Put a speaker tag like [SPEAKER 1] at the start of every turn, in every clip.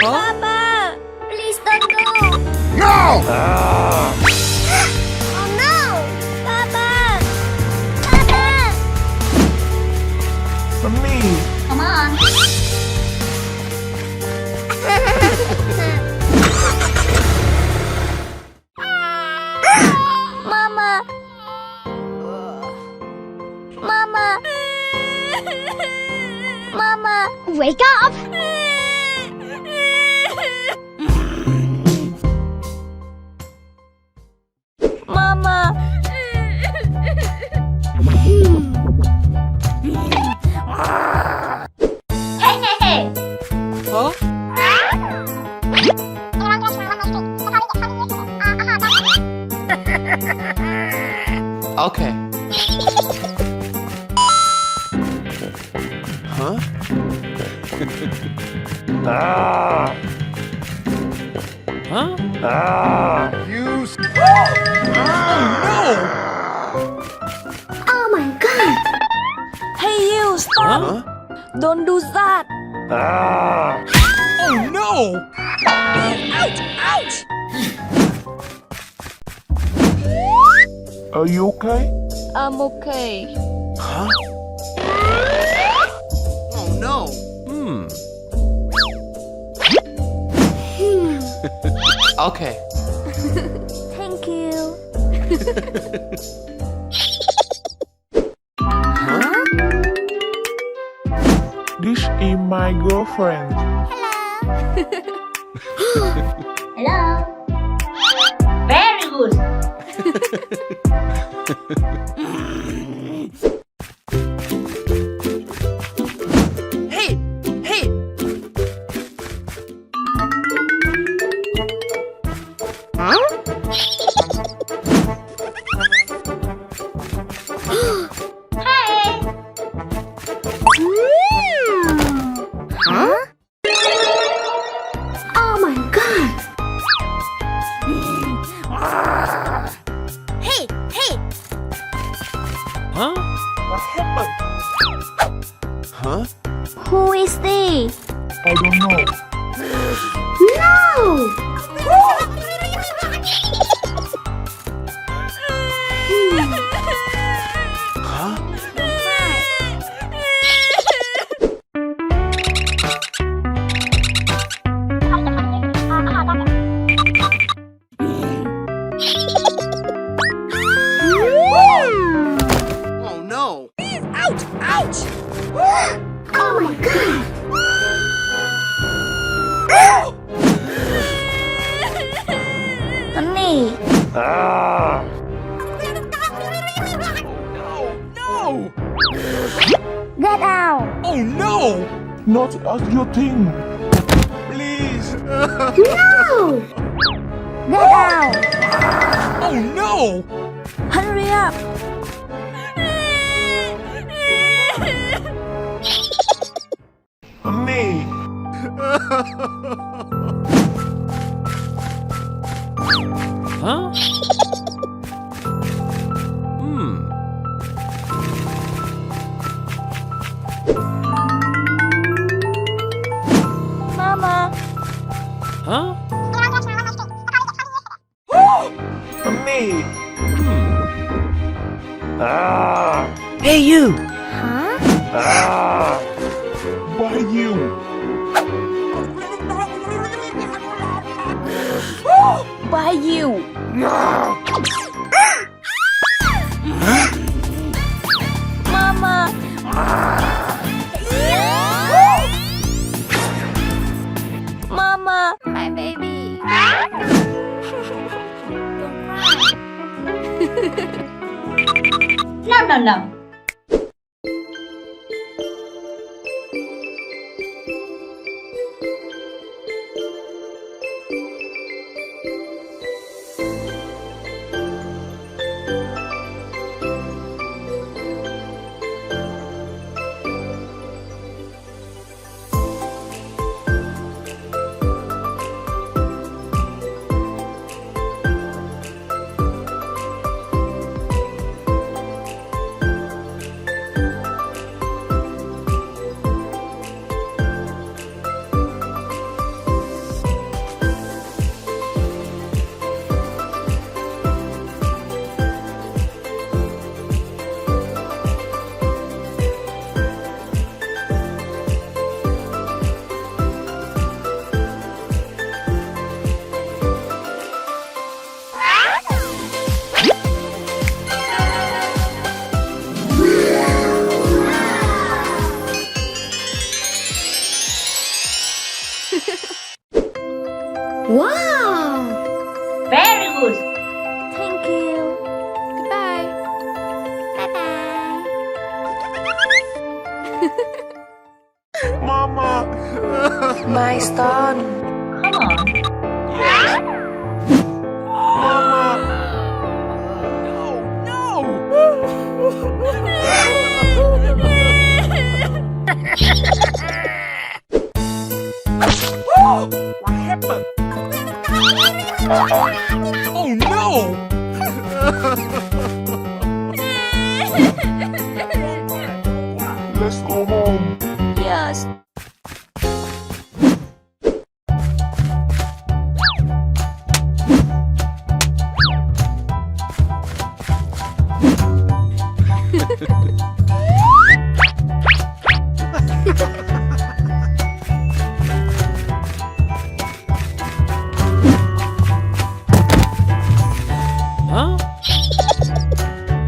[SPEAKER 1] Papa! Please don't go!
[SPEAKER 2] No!
[SPEAKER 1] Oh no! Papa! Papa!
[SPEAKER 2] Me.
[SPEAKER 1] Come on! Mama! Mama! Mama! Wake up! Mama! Hey, hey, hey!
[SPEAKER 3] Huh? Okay. Huh? Huh?
[SPEAKER 2] You.
[SPEAKER 1] Oh my god! Hey you, stop!
[SPEAKER 3] Huh?
[SPEAKER 1] Don't do that!
[SPEAKER 3] Oh no!
[SPEAKER 1] Ouch! Ouch!
[SPEAKER 2] Are you okay?
[SPEAKER 1] I'm okay.
[SPEAKER 3] Huh? Oh no! Okay.
[SPEAKER 1] Thank you.
[SPEAKER 2] This is my girlfriend.
[SPEAKER 1] Hello. Very good.
[SPEAKER 3] Hey! Hey!
[SPEAKER 1] Hey. Huh? Oh my god. Hey, hey.
[SPEAKER 3] Huh?
[SPEAKER 2] What happened?
[SPEAKER 3] Huh?
[SPEAKER 1] Who is this?
[SPEAKER 2] I don't know.
[SPEAKER 1] No.
[SPEAKER 3] Huh? Oh no!
[SPEAKER 1] Ouch! Ouch! Oh my god! Honey!
[SPEAKER 3] No!
[SPEAKER 1] Get out!
[SPEAKER 3] Oh no!
[SPEAKER 2] Not as you think. Please.
[SPEAKER 1] No! Get out!
[SPEAKER 3] Oh no!
[SPEAKER 1] Hurry up!
[SPEAKER 2] Me.
[SPEAKER 3] Huh?
[SPEAKER 1] Mama!
[SPEAKER 3] Huh?
[SPEAKER 2] Me.
[SPEAKER 3] Hey you!
[SPEAKER 1] Huh?
[SPEAKER 2] Why you?
[SPEAKER 1] Why you? Mama! Mama! My baby! Don't cry. No, no, no. Wow!
[SPEAKER 4] Very good.
[SPEAKER 1] Thank you. Goodbye. Bye-bye.
[SPEAKER 2] Mama.
[SPEAKER 1] Milestone.
[SPEAKER 4] Come on.
[SPEAKER 2] Mama.
[SPEAKER 3] What happened? Oh no!
[SPEAKER 2] Let's go home.
[SPEAKER 1] Yes.
[SPEAKER 3] Huh?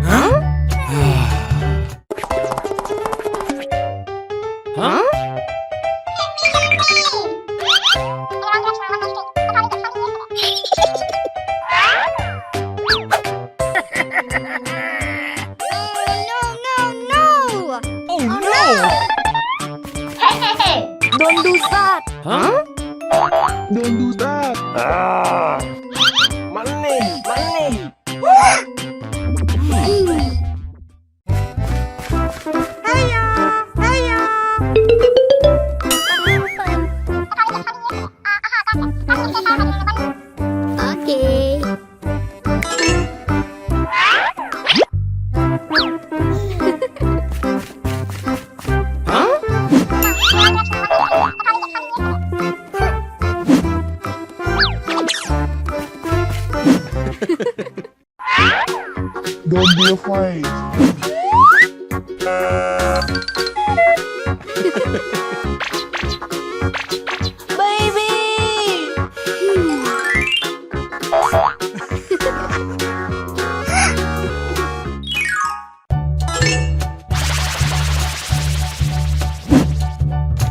[SPEAKER 3] Huh? Huh? Oh no!
[SPEAKER 4] Hey, hey, hey.
[SPEAKER 1] Don't do that.
[SPEAKER 3] Huh?
[SPEAKER 2] Don't do that.
[SPEAKER 3] Money! Money!
[SPEAKER 1] Okay.
[SPEAKER 2] Don't be afraid.
[SPEAKER 1] Baby!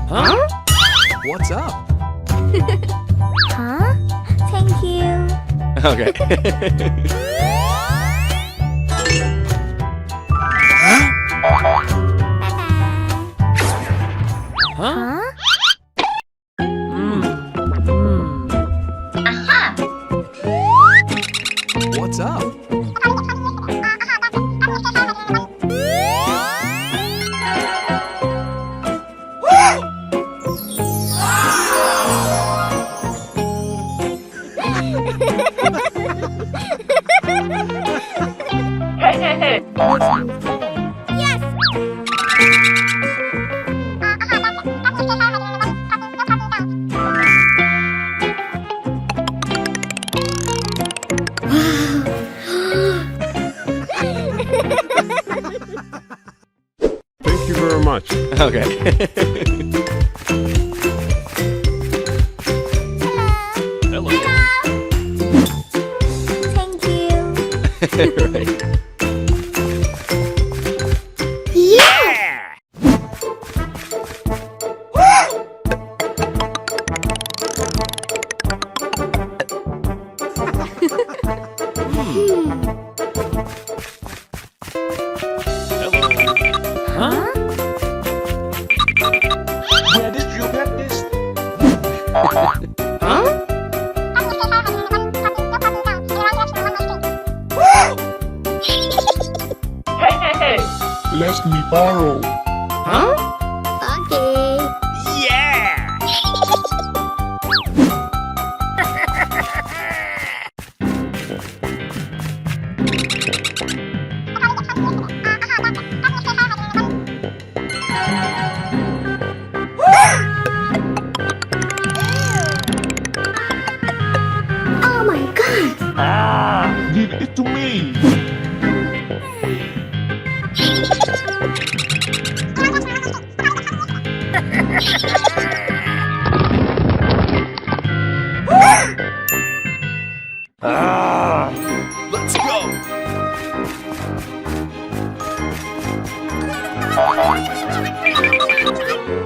[SPEAKER 3] Huh? What's up?
[SPEAKER 1] Huh? Thank you.
[SPEAKER 3] Okay. Huh?
[SPEAKER 1] Huh?
[SPEAKER 4] Aha.
[SPEAKER 3] What's up?
[SPEAKER 4] Hey, hey, hey.
[SPEAKER 2] Thank you very much.
[SPEAKER 3] Okay. Hello.
[SPEAKER 1] Thank you.
[SPEAKER 3] Right.
[SPEAKER 1] Yeah!
[SPEAKER 3] Huh?
[SPEAKER 2] Where did you get this?
[SPEAKER 3] Huh?
[SPEAKER 4] Hey, hey, hey.
[SPEAKER 2] Let me borrow.
[SPEAKER 3] Huh?
[SPEAKER 1] Okay.
[SPEAKER 3] Yeah!
[SPEAKER 1] Oh my god!
[SPEAKER 2] Give it to me.
[SPEAKER 3] Let's go!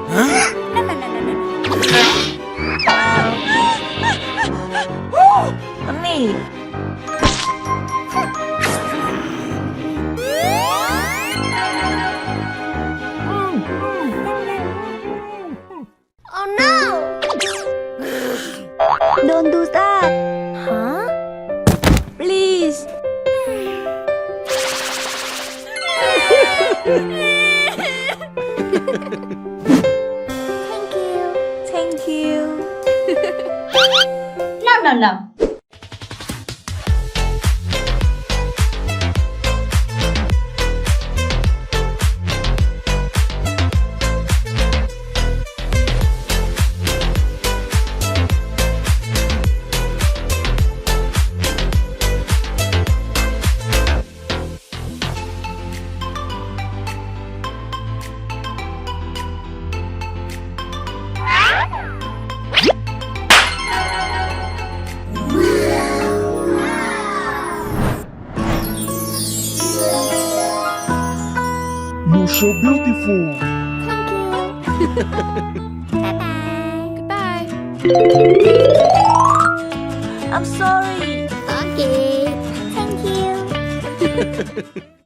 [SPEAKER 3] Huh?
[SPEAKER 1] no! Don't do that! Huh? Please! Thank you.
[SPEAKER 4] No.
[SPEAKER 2] You're so beautiful.
[SPEAKER 1] Goodbye. I'm sorry. Okay. Thank you.